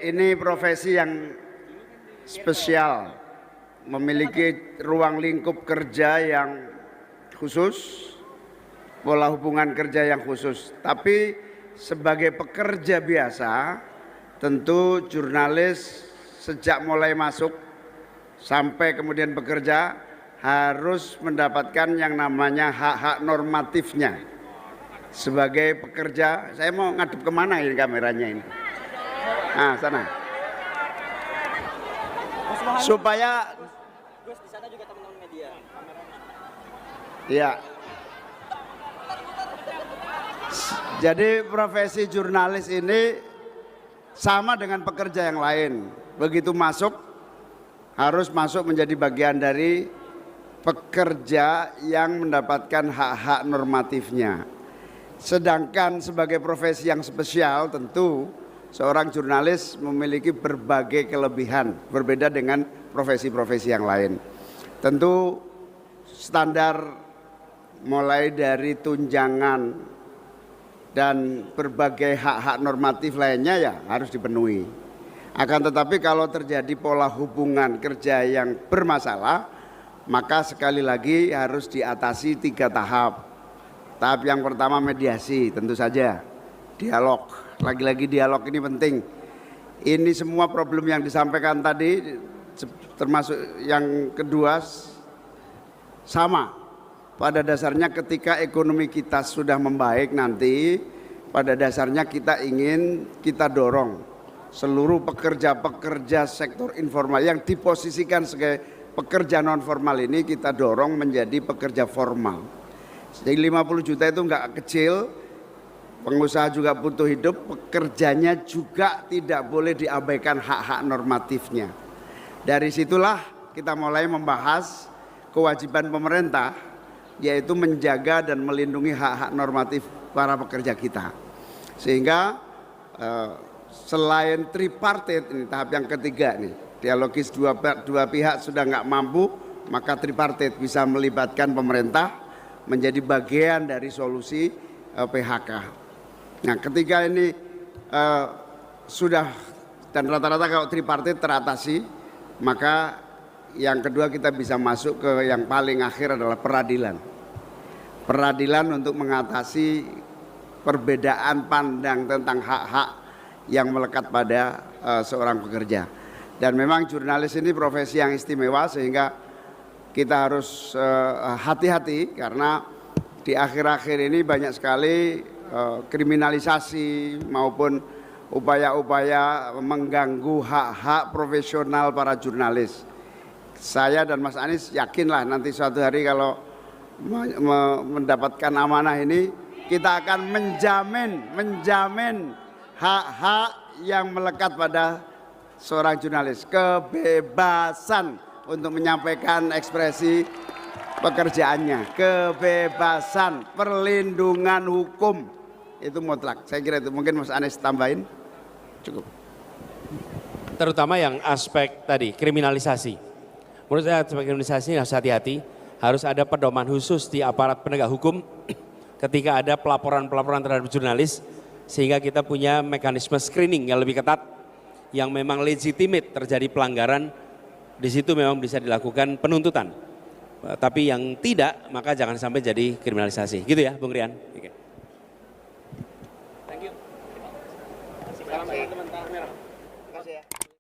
ini profesi yang spesial, memiliki ruang lingkup kerja yang khusus, pola hubungan kerja yang khusus. Tapi sebagai pekerja biasa, tentu jurnalis sejak mulai masuk sampai kemudian bekerja harus mendapatkan yang namanya hak-hak normatifnya. Sebagai pekerja, saya mau ngadep kemana ini kameranya ini? Nah, sana. Supaya Gus di sana juga teman-teman media. ya. Jadi profesi jurnalis ini sama dengan pekerja yang lain. Begitu masuk harus masuk menjadi bagian dari pekerja yang mendapatkan hak-hak normatifnya. Sedangkan sebagai profesi yang spesial tentu seorang jurnalis memiliki berbagai kelebihan berbeda dengan profesi-profesi yang lain. Tentu standar mulai dari tunjangan dan berbagai hak-hak normatif lainnya ya harus dipenuhi. Akan tetapi kalau terjadi pola hubungan kerja yang bermasalah, maka sekali lagi harus diatasi 3 tahap. Tahap yang pertama mediasi, tentu saja dialog. Lagi-lagi dialog ini penting. Ini semua problem yang disampaikan tadi, termasuk yang kedua, sama. Pada dasarnya ketika ekonomi kita sudah membaik nanti, pada dasarnya kita dorong seluruh pekerja-pekerja sektor informal yang diposisikan sebagai pekerja non formal ini kita dorong menjadi pekerja formal. Jadi 50 juta itu enggak kecil, pengusaha juga butuh hidup, pekerjanya juga tidak boleh diabaikan hak-hak normatifnya. Dari situlah kita mulai membahas kewajiban pemerintah, yaitu menjaga dan melindungi hak-hak normatif para pekerja kita. Sehingga selain tripartit, ini tahap yang ketiga nih, dialogis dua pihak sudah nggak mampu, maka tripartit bisa melibatkan pemerintah menjadi bagian dari solusi PHK. Nah, ketika ini sudah dan rata-rata kalau tripartit teratasi, maka yang kedua kita bisa masuk ke yang paling akhir adalah peradilan. Peradilan untuk mengatasi perbedaan pandang tentang hak-hak yang melekat pada seorang pekerja. Dan memang jurnalis ini profesi yang istimewa sehingga kita harus hati-hati karena di akhir-akhir ini banyak sekali kriminalisasi maupun upaya-upaya mengganggu hak-hak profesional para jurnalis. Saya dan Mas Anies yakinlah nanti suatu hari kalau mendapatkan amanah ini kita akan menjamin hak-hak yang melekat pada seorang jurnalis, kebebasan untuk menyampaikan ekspresi pekerjaannya, kebebasan, perlindungan hukum itu mutlak. Saya kira itu, mungkin Mas Anies tambahin. Cukup. Terutama yang aspek tadi kriminalisasi. Menurut saya aspek kriminalisasi harus hati-hati, harus ada pedoman khusus di aparat penegak hukum ketika ada pelaporan-pelaporan terhadap jurnalis, sehingga kita punya mekanisme screening yang lebih ketat, yang memang legitimate terjadi pelanggaran, di situ memang bisa dilakukan penuntutan. Tapi yang tidak, maka jangan sampai jadi kriminalisasi. Gitu ya, Bung Rian. Oke. Thank you. Salam teman-teman. Terima kasih ya.